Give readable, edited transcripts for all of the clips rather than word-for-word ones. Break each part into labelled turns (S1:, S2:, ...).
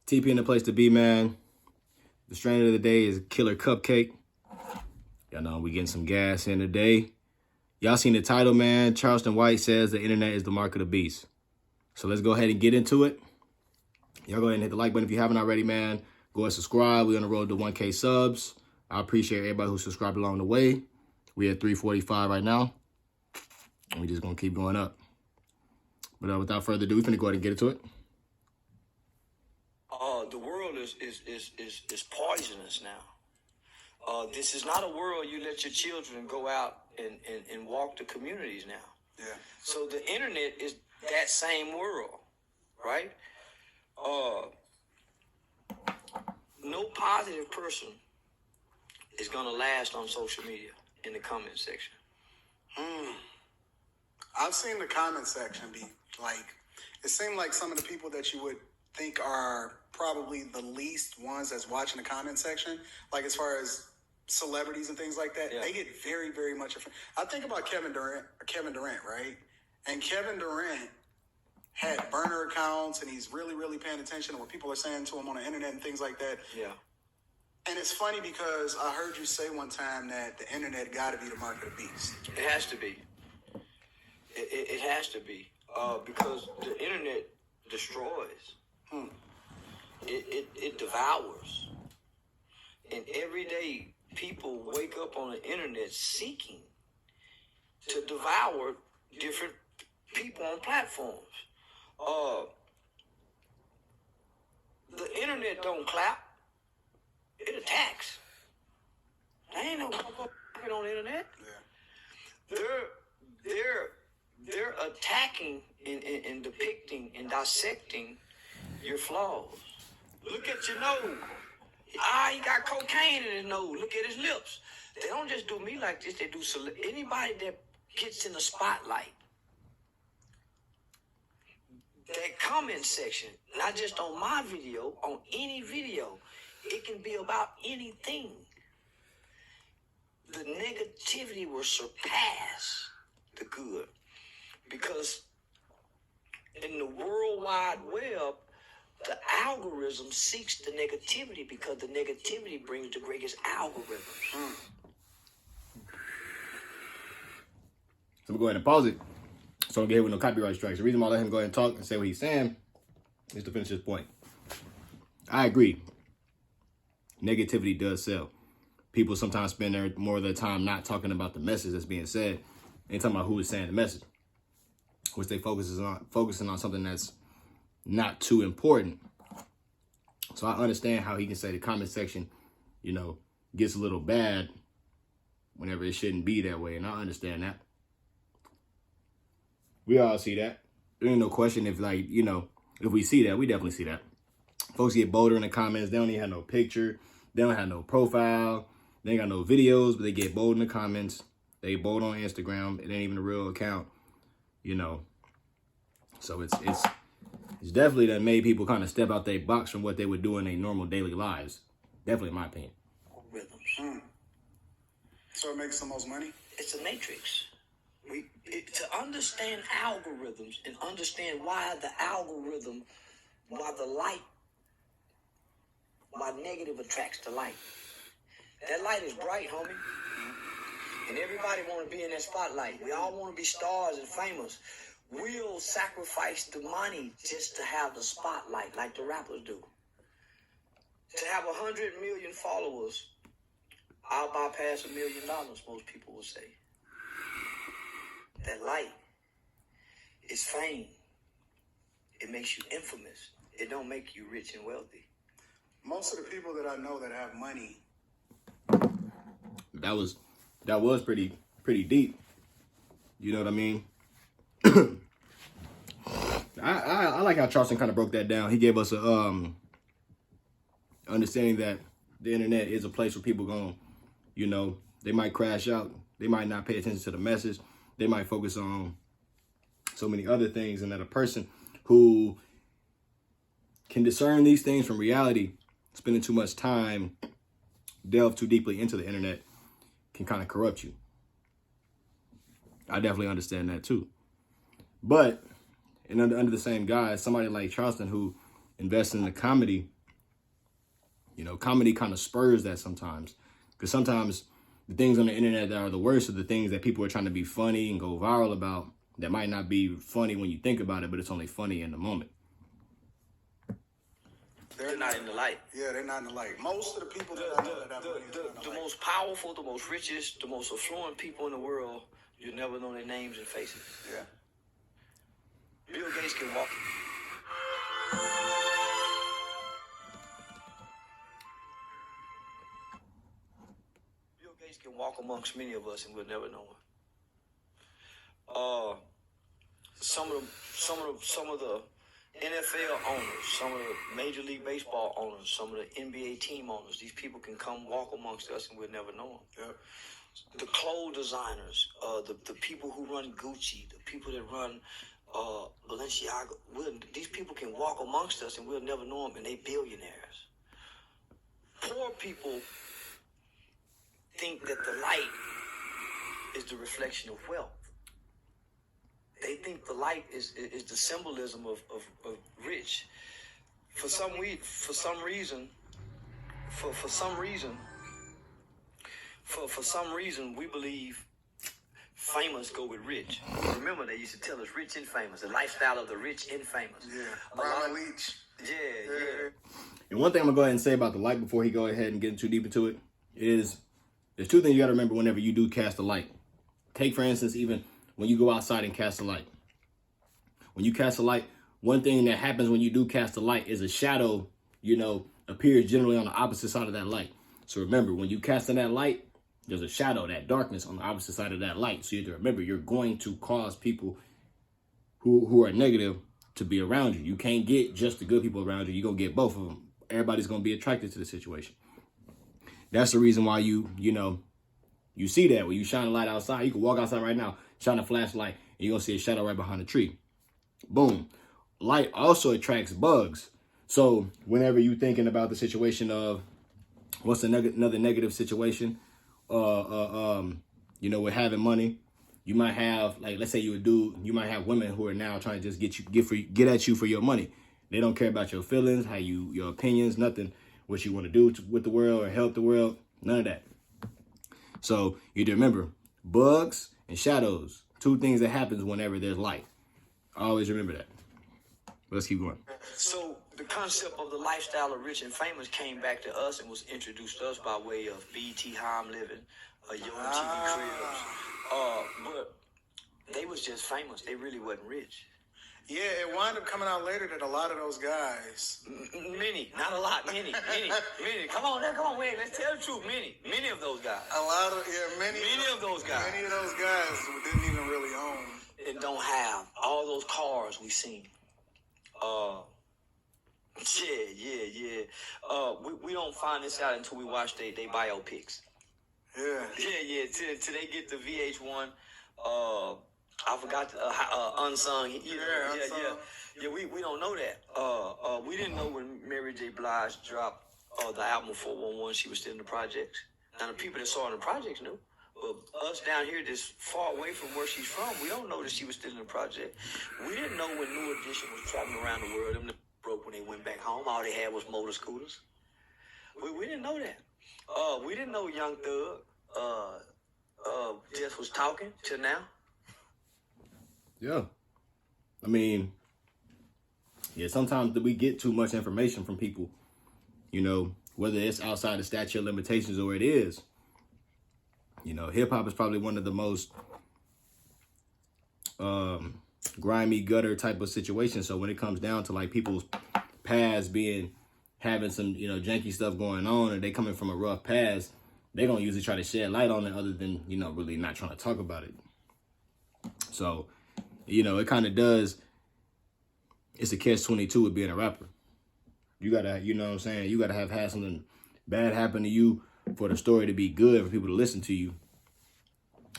S1: TP in the place to be, man. The strain of the day is Killer Cupcake. Y'all know we getting some gas in today. Y'all seen the title, man. Charleston White says the internet is the mark of the beast. So let's go ahead and get into it. Y'all go ahead and hit the like button if you haven't already, man. Go ahead and subscribe. We're on the road to 1K subs. I appreciate everybody who subscribed along the way. We're at 345 right now. And we're just going to keep going up. But without further ado, we're going to go ahead and get into it.
S2: The world is poisonous now. This is not a world you let your children go out and walk the communities now.
S3: Yeah.
S2: So the internet is that same world, right? No positive person is going to last on social media in the comment section.
S3: I've seen the comment section be like, it seemed like some of the people that you would think are probably the least ones that's watching the comment section, like as far as celebrities and things like that,
S2: Yeah.
S3: they get very, very much. I think about Kevin Durant, right? And Kevin Durant had burner accounts, and he's really, really paying attention to what people are saying to him on the internet and things like that.
S2: Yeah.
S3: And it's funny because I heard you say one time that the internet got to be the mark of the beast.
S2: It has to be. It has to be. Because the internet destroys. It devours. And every day, people wake up on the internet seeking to devour different people on platforms. The internet don't clap. It attacks. There ain't no motherfucker on the internet.
S3: Yeah.
S2: They're attacking and depicting and dissecting your flaws. Look at your nose. He got cocaine in his nose. Look at his lips. They don't just do me like this. They do anybody that gets in the spotlight. That comment section, not just on my video, on any video, it can be about anything. The negativity will surpass the good. Because in the World Wide Web, the algorithm seeks the negativity because the negativity brings the greatest algorithms.
S1: So we'll go ahead and pause it. So don't get hit with no copyright strikes. The reason why I let him go ahead and talk and say what he's saying is to finish his point. I agree. Negativity does sell. People sometimes spend more of their time not talking about the message that's being said and talking about who is saying the message, which they focusing on something that's not too important. So I understand how he can say the comment section, gets a little bad whenever it shouldn't be that way. And I understand that. We all see that. There ain't no question if if we see that, we definitely see that. Folks get bolder in the comments. They don't even have no picture. They don't have no profile. They ain't got no videos, but they get bold in the comments. They bold on Instagram. It ain't even a real account, So it's definitely that made people kind of step out their box from what they would do in their normal daily lives. Definitely in my opinion.
S2: Rhythms.
S3: So it makes the most money?
S2: It's a matrix. To understand algorithms and understand why negative attracts to light. That light is bright, homie. And everybody want to be in that spotlight. We all want to be stars and famous. We'll sacrifice the money just to have the spotlight like the rappers do. To have 100 million followers, I'll bypass $1 million, most people will say. That light is fame. It makes you infamous. It don't make you rich and wealthy.
S3: Most of the people that I know that have money.
S1: That was pretty deep. You know what I mean? I like how Charleston kind of broke that down. He gave us a understanding that the internet is a place where people they might crash out. They might not pay attention to the message. They might focus on so many other things, and that a person who can discern these things from reality, spending too much time, delve too deeply into the internet, can kind of corrupt you. I definitely understand that too. But and under the same guise, somebody like Charleston who invests in the comedy You know, comedy kind of spurs that sometimes, because sometimes the things on the internet that are the worst are the things that people are trying to be funny and go viral about that might not be funny when you think about it, but it's only funny in the moment.
S2: They're not in the light.
S3: Yeah, they're not in the light. Most of the people that I know that have money is not in the
S2: The
S3: light.
S2: most powerful, the most richest, the most affluent people in the world, you never know their names and faces.
S3: Yeah.
S2: Bill Gates can walk. Bill Gates can walk amongst many of us, and we'll never know him. Some of the NFL owners, some of the Major League Baseball owners, some of the NBA team owners, these people can come walk amongst us, and we'll never know them.
S3: Yep.
S2: The clothes designers, the people who run Gucci, the people that run Balenciaga, these people can walk amongst us and we'll never know them, and they billionaires. Poor people think that the light is the reflection of wealth. They think the light is the symbolism of rich. For some reason, we believe famous go with rich. Remember, they used to tell us rich and famous, the lifestyle of the rich and famous.
S3: Yeah. Brian Leach.
S2: Yeah.
S1: And one thing I'm going to go ahead and say about the light before he go ahead and get too deep into it is there's two things you got to remember whenever you do cast a light. Take, for instance, even when you go outside and cast a light. When you cast a light, one thing that happens when you do cast a light is a shadow, appears generally on the opposite side of that light. So remember, when you cast in that light, there's a shadow, that darkness on the opposite side of that light. So you have to remember, you're going to cause people who are negative to be around you. You can't get just the good people around you. You're going to get both of them. Everybody's going to be attracted to the situation. That's the reason why you see that when you shine a light outside. You can walk outside right now, shine a flashlight, and you're going to see a shadow right behind a tree. Boom. Light also attracts bugs. So whenever you're thinking about the situation of what's another negative situation, with having money, you might have, like, let's say you a dude, you might have women who are now trying to just get at you for your money. They don't care about your feelings, your opinions, nothing, what you want to do with the world or help the world, none of that. So you have to remember, bugs and shadows, two things that happens whenever there's light. Always remember that. Let's keep going.
S2: So the concept of the lifestyle of rich and famous came back to us and was introduced to us by way of BT Home Living, Yo MTV Cribs. But they was just famous. They really wasn't rich.
S3: Yeah, it wound up coming out later that a lot of those guys.
S2: Many, not a lot, many. Come on, wait, let's tell the truth. Many of those guys.
S3: Many
S2: of those guys.
S3: Many of those guys didn't even really own.
S2: And don't have all those cars we seen. Yeah. We don't find this out until we watch they biopics.
S3: Yeah.
S2: Till they get the VH1. I forgot Unsung.
S3: Unsung.
S2: Yeah. We don't know that. We didn't know when Mary J. Blige dropped the album 411. She was still in the projects. Now the people that saw her in the projects knew. But us down here, this far away from where she's from, we don't know that she was still in the project. We didn't know when New Edition was traveling around the world. Them broke when they went back home. All they had was motor scooters. We didn't know that. We didn't know Young Thug just was talking till now.
S1: Yeah. I mean, sometimes we get too much information from people, whether it's outside the statute of limitations or it is. Hip hop is probably one of the most grimy gutter type of situations. So when it comes down to like people's past having some, janky stuff going on, and they coming from a rough past, they don't usually try to shed light on it other than, really not trying to talk about it. So, it kind of does. It's a catch-22 with being a rapper. You gotta, you know what I'm saying? You gotta have had something bad happen to you for the story to be good, for people to listen to you.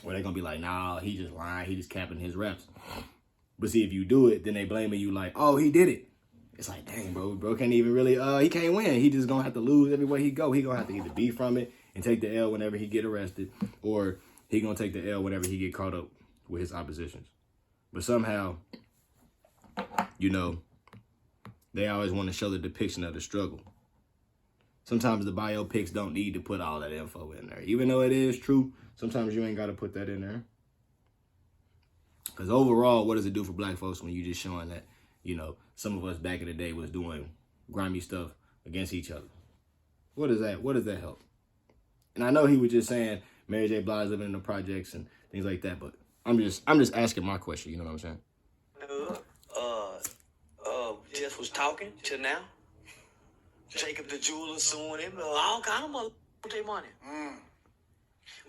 S1: Or they're gonna be like, nah, he just lying, he just capping his reps. But see, if you do it, then they blaming you like, oh, he did it. It's like, dang, bro can't even really, he can't win. He just gonna have to lose everywhere he go. He gonna have to either be from it and take the L whenever he get arrested, or he gonna take the L whenever he get caught up with his oppositions. But somehow, they always want to show the depiction of the struggle. sometimes the biopics don't need to put all that info in there. Even though it is true, sometimes you ain't got to put that in there. Because overall, what does it do for black folks when you just showing that, you know, some of us back in the day was doing grimy stuff against each other? What does that help? And I know he was just saying Mary J. Blige living in the projects and things like that, but I'm just asking my question, you know what I'm saying?
S2: Just was talking till now. Jacob the jeweler suing him, all kind of mother their money.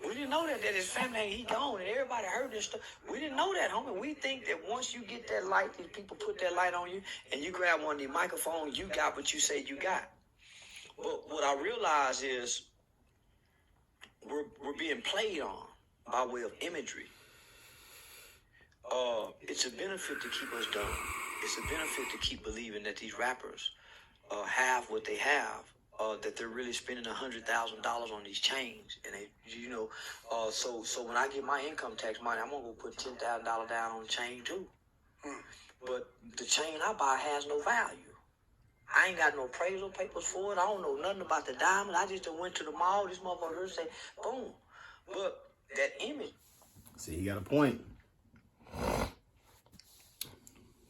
S2: We didn't know that his family, he gone, and everybody heard this stuff. We didn't know that, homie. We think that once you get that light, these people put that light on you, and you grab one of these microphones, you got what you said you got. But what I realize is we're being played on by way of imagery. It's a benefit to keep us dumb. It's a benefit to keep believing that these rappers have what they have, that they're really spending $100,000 on these chains, and they, you know, so when I get my income tax money, I'm gonna go put $10,000 down on the chain too. But the chain I buy has no value. I ain't got no appraisal papers for it. I don't know nothing about the diamond. I just went to the mall. This motherfucker say, boom. But that image.
S1: See, he got a point.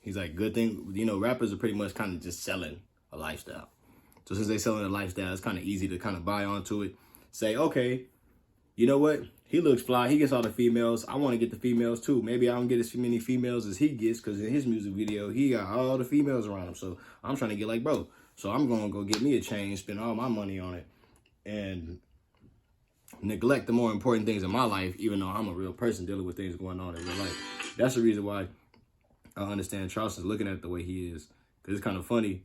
S1: He's like, good thing, you know, rappers are pretty much kind of just selling a lifestyle. So since they're selling a lifestyle, it's kind of easy to kind of buy onto it. Say, okay, you know what? He looks fly. He gets all the females. I want to get the females too. Maybe I don't get as many females as he gets because in his music video, he got all the females around him. So I'm trying to get like bro. So I'm going to go get me a chain, spend all my money on it, and neglect the more important things in my life, even though I'm a real person dealing with things going on in real life. That's the reason why I understand Charleston's looking at it the way he is. Because it's kind of funny,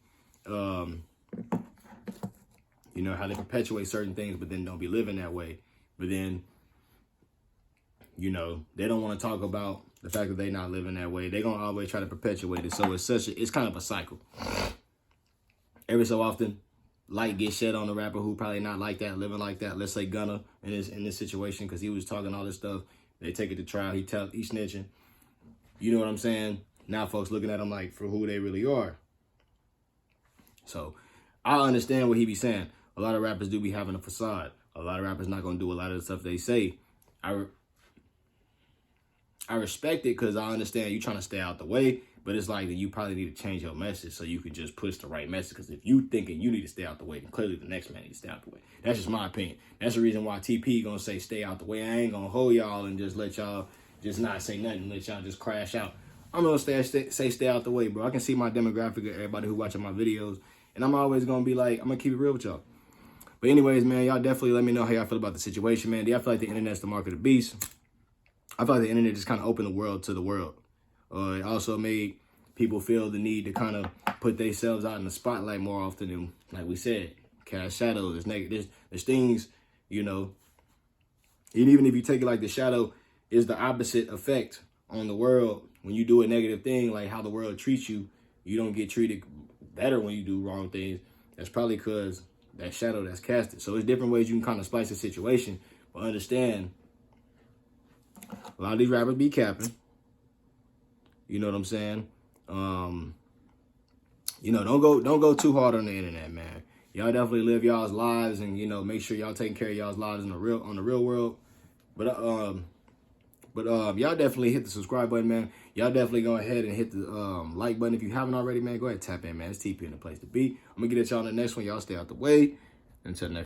S1: you know, how they perpetuate certain things, but then don't be living that way. But then, you know, they don't want to talk about the fact that they're not living that way. They're going to always try to perpetuate it. So it's kind of a cycle. Every so often, light gets shed on a rapper who probably not like that, living like that. Let's say Gunna in this situation, because he was talking all this stuff. They take it to trial. He snitching. You know what I'm saying? Now folks looking at him like for who they really are. So I understand what he be saying. A lot of rappers do be having a facade. A lot of rappers not going to do a lot of the stuff they say. I respect it because I understand you trying to stay out the way, but it's like that you probably need to change your message so you can just push the right message. Because if you thinking you need to stay out the way, then clearly the next man needs to stay out the way. That's just my opinion. That's the reason why TP going to say stay out the way. I ain't going to hold y'all and just let y'all just not say nothing and let y'all just crash out. I'm going to stay out the way, bro. I can see my demographic of everybody who watching my videos, and I'm always going to be like, I'm going to keep it real with y'all. But anyways, man, y'all definitely let me know how y'all feel about the situation, man. Do y'all feel like the internet's the mark of the beast? I feel like the internet just kind of opened the world to the world. It also made people feel the need to kind of put themselves out in the spotlight more often than, like we said, cast shadows. There's things, you know, and even if you take it like the shadow is the opposite effect on the world. When you do a negative thing, like how the world treats you, you don't get treated better when you do wrong things. That's probably because that shadow that's casted. So it's different ways you can kind of splice the situation, but understand a lot of these rappers be capping. You know what I'm saying? You know, don't go too hard on the internet, man. Y'all definitely live y'all's lives, and you know, make sure y'all taking care of y'all's lives on the real world. But y'all definitely hit the subscribe button, man. Y'all definitely go ahead and hit the like button if you haven't already, man. Go ahead and tap in, man. It's TP in the place to be. I'm gonna get at y'all in the next one. Y'all stay out the way. Until next.